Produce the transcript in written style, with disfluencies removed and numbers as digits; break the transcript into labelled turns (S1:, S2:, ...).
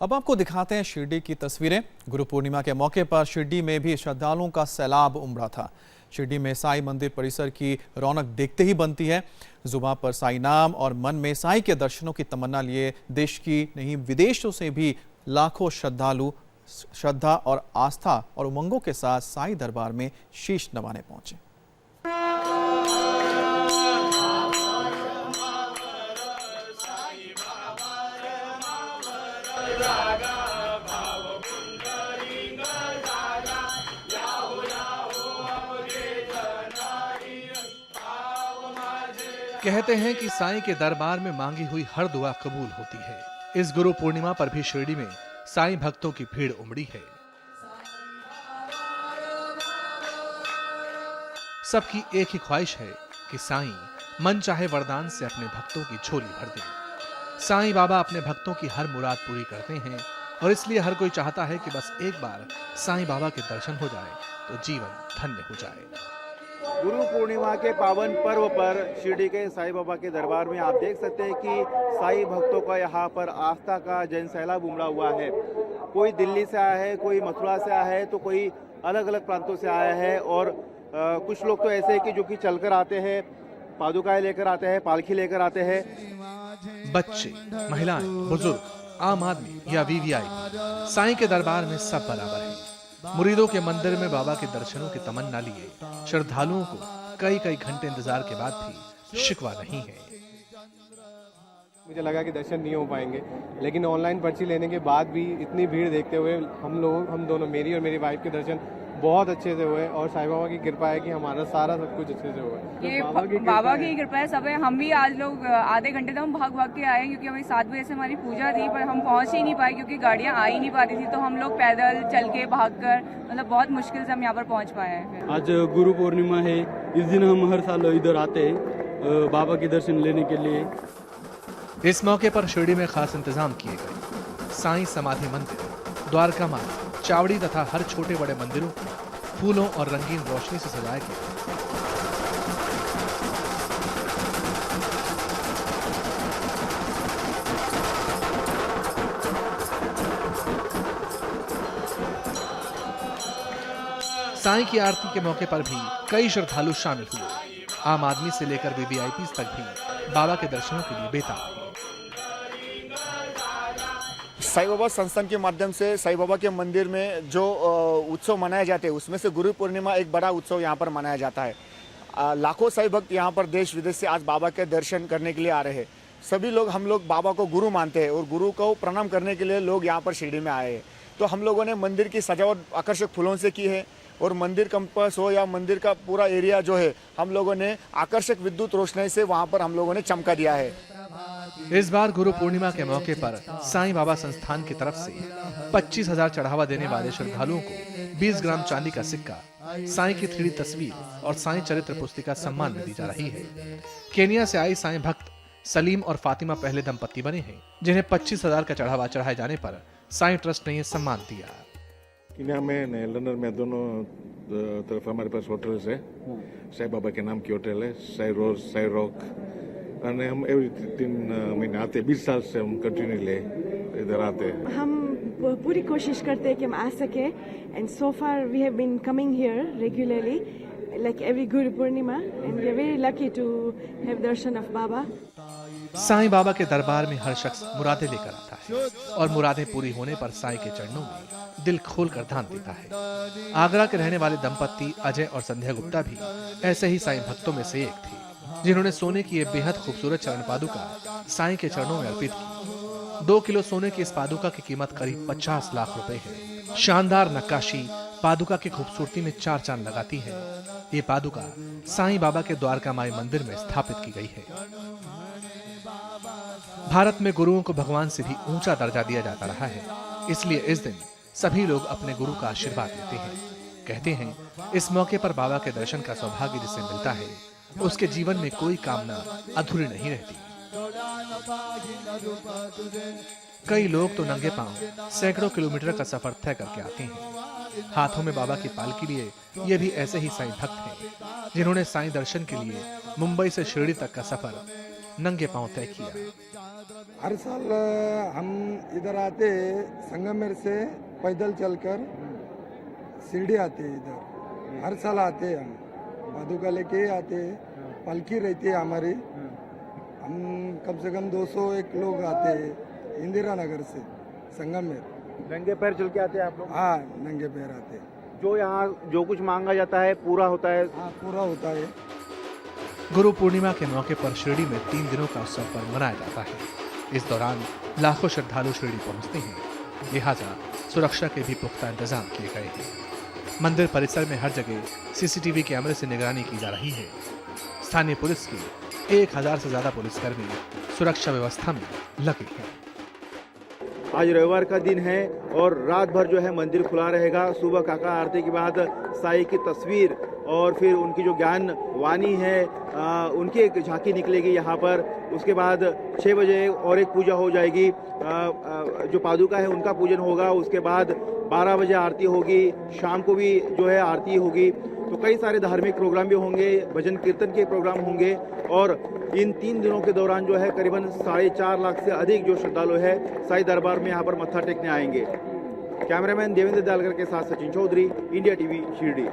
S1: अब आपको दिखाते हैं शिरडी की तस्वीरें। गुरु पूर्णिमा के मौके पर शिरडी में भी श्रद्धालुओं का सैलाब उमड़ा था। शिरडी में साईं मंदिर परिसर की रौनक देखते ही बनती है। जुबान पर साईं नाम और मन में साईं के दर्शनों की तमन्ना लिए देश की नहीं विदेशों से भी लाखों श्रद्धालु श्रद्धा और आस्था और उमंगों के साथ साईं दरबार में शीश नवाने पहुंचे।
S2: कहते हैं कि साईं के दरबार में मांगी हुई हर दुआ कबूल होती है। इस गुरु पूर्णिमा पर भी शिरडी में साईं भक्तों की भीड़ उमड़ी है। सबकी एक ही ख्वाहिश है कि साईं मन चाहे वरदान से अपने भक्तों की झोली भर दें। साईं बाबा अपने भक्तों की हर मुराद पूरी करते हैं और इसलिए हर कोई चाहता है कि बस एक बार साईं बाबा के दर्शन हो जाए तो जीवन धन्य हो जाए।
S3: गुरु पूर्णिमा के पावन पर्व पर शिरडी के साईं बाबा के दरबार में आप देख सकते हैं कि साईं भक्तों का यहाँ पर आस्था का जन सैलाब उमड़ा हुआ है। कोई दिल्ली से आया है, कोई मथुरा से आया है, तो कोई अलग अलग प्रांतों से आया है और कुछ लोग तो ऐसे हैं कि जो कि चलकर आते हैं, पादुकाएं लेकर आते हैं, पालखी लेकर आते हैं।
S2: बच्चे, महिलाएं, बुजुर्ग, आम आदमी या वीवीआईपी, साईं के दरबार में सब बराबर है। मुरीदों के मंदिर में बाबा के दर्शनों की तमन्ना लिए श्रद्धालुओं को कई घंटे इंतजार के बाद भी शिकवा नहीं है।
S4: मुझे लगा कि दर्शन नहीं हो पाएंगे, लेकिन ऑनलाइन पर्ची लेने के बाद भी इतनी भीड़ देखते हुए हम दोनों, मेरी और मेरी वाइफ के दर्शन बहुत अच्छे से हुए और साईं बाबा की कृपा है कि हमारा सारा सब कुछ अच्छे से हुआ।
S5: ये बाबा की कृपा है सब है। हम भी आज लोग आधे घंटे तक हम भाग के आए क्योंकि हमें 7 बजे से हमारी पूजा थी, पर हम पहुंच ही नहीं पाए क्योंकि गाड़ियां आ ही नहीं पाती थी। तो हम लोग पैदल चल के भागकर मतलब बहुत मुश्किल से हम यहाँ पर पहुँच पाए हैं।
S6: आज गुरु पूर्णिमा है, इस दिन हम हर साल इधर आते हैं बाबा के दर्शन लेने के लिए।
S2: इस मौके पर शिरडी में खास इंतजाम किए गए। साईं समाधि मंदिर, द्वारका माई, चावड़ी तथा हर छोटे बड़े मंदिरों को फूलों और रंगीन रोशनी से सजाया गया। साईं की आरती के मौके पर भी कई श्रद्धालु शामिल हुए। आम आदमी से लेकर वीवीआईपी तक भी बाबा के दर्शनों के लिए बेताब थे।
S7: साईं बाबा संस्थान के माध्यम से साईं बाबा के मंदिर में जो उत्सव मनाए जाते हैं उसमें से गुरु पूर्णिमा एक बड़ा उत्सव यहाँ पर मनाया जाता है। लाखों साईं भक्त यहाँ पर देश विदेश से आज बाबा के दर्शन करने के लिए आ रहे हैं। सभी लोग हम लोग बाबा को गुरु मानते हैं और गुरु को प्रणाम करने के लिए लोग यहाँ पर शिरडी में आए हैं। तो हम लोगों ने मंदिर की सजावट आकर्षक फूलों से की है और मंदिर कैंपस हो या मंदिर का पूरा एरिया जो है हम लोगों ने आकर्षक विद्युत रोशनी से वहाँ पर हम लोगों ने चमका दिया है।
S2: इस बार गुरु पूर्णिमा के मौके पर साईं बाबा संस्थान की तरफ से 25,000 चढ़ावा देने वाले श्रद्धालुओं को 20 ग्राम चांदी का सिक्का, साईं की 3D तस्वीर और साईं चरित्र पुस्तिका सम्मान में दी जा रही है। केनिया से आई साईं भक्त सलीम और फातिमा पहले दंपत्ति बने हैं जिन्हें 25,000 का चढ़ावा चढ़ाए जाने पर साईं ट्रस्ट ने यह सम्मान दिया।
S8: केनिया में, लंदन में दोनों तरफ हमारे पास होटल्स है। साईं बाबा के नाम की होटल है, साई रोज, साई रॉक। और हम एवरी 3 महीने आते, 20 साल से हम कंटिन्यूली इधर आते हैं।
S9: हम पूरी कोशिश करते हैं कि हम आ सके and so far we have been coming here regularly like every Guru Purnima and we are very lucky to have darshan of Baba.
S2: Sai Baba के दरबार में हर शख्स मुरादें लेकर आता है और मुरादें पूरी होने पर साईं के चरणों में दिल खोलकर दान देता है। आगरा के रहने वाले दंपत्ति अजय और संध्या गुप्ता भी ऐसे ही साईं भक्तों में से एक थे जिन्होंने सोने की ये बेहद खूबसूरत चरण पादुका साईं के चरणों में अर्पित की। 2 किलो सोने की इस पादुका की कीमत करीब 50 लाख रुपए है। शानदार नक्काशी पादुका की खूबसूरती में 4 चांद लगाती है। ये पादुका साईं बाबा के द्वारका माई मंदिर में स्थापित की गई है। भारत में गुरुओं को भगवान से भी ऊंचा दर्जा दिया जाता रहा है, इसलिए इस दिन सभी लोग अपने गुरु का आशीर्वाद लेते हैं। कहते हैं इस मौके पर बाबा के दर्शन का सौभाग्य जिसे मिलता है उसके जीवन में कोई कामना अधूरी नहीं रहती। कई लोग तो नंगे पांव सैकड़ों किलोमीटर का सफर तय करके आते हैं। हाथों में बाबा की पालकी लिए ये भी ऐसे ही साईं भक्त हैं जिन्होंने साईं दर्शन के लिए मुंबई से शिरडी तक का सफर नंगे पांव तय किया।
S10: हर साल हम इधर आते संगमेर से पैदल चलकर शिरडी आते इधर, हर साल आते हम पादुका लेके आते, पालकी रहती है हमारी, हम कम से कम 201 लोग आते हैं इंदिरा नगर से संगमेर।
S3: नंगे पैर चल के आते हैं आप लोग?
S10: हाँ, नंगे पैर आते।
S3: जो यहाँ जो कुछ मांगा जाता है पूरा होता है?
S10: हाँ, पूरा होता है।
S2: गुरु पूर्णिमा के मौके पर शिरडी में 3 दिनों का उत्सव पर्व मनाया जाता है। इस दौरान लाखों श्रद्धालु शिरडी पहुंचते हैं, लिहाजा सुरक्षा के भी पुख्ता इंतजाम किए गए हैं। मंदिर परिसर में हर जगह सीसीटीवी कैमरे से निगरानी की जा रही है। स्थानीय पुलिस के 1000 से ज्यादा पुलिसकर्मी सुरक्षा व्यवस्था में लगे हैं।
S3: आज रविवार का दिन है और रात भर जो है मंदिर खुला रहेगा। सुबह काका आरती के बाद साईं की तस्वीर और फिर उनकी जो ज्ञान वाणी है उनकी एक झांकी निकलेगी यहाँ पर। उसके बाद 6 बजे और एक पूजा हो जाएगी, जो पादुका है उनका पूजन होगा। उसके बाद 12 बजे आरती होगी, शाम को भी जो है आरती होगी। तो कई सारे धार्मिक प्रोग्राम भी होंगे, भजन कीर्तन के प्रोग्राम होंगे और इन 3 दिनों के दौरान जो है करीबन 4.5 लाख से अधिक जो श्रद्धालु है साईं दरबार में यहाँ पर मत्था टेकने आएंगे। कैमरामैन देवेंद्र दालकर के साथ सचिन चौधरी, इंडिया टीवी शिरडी।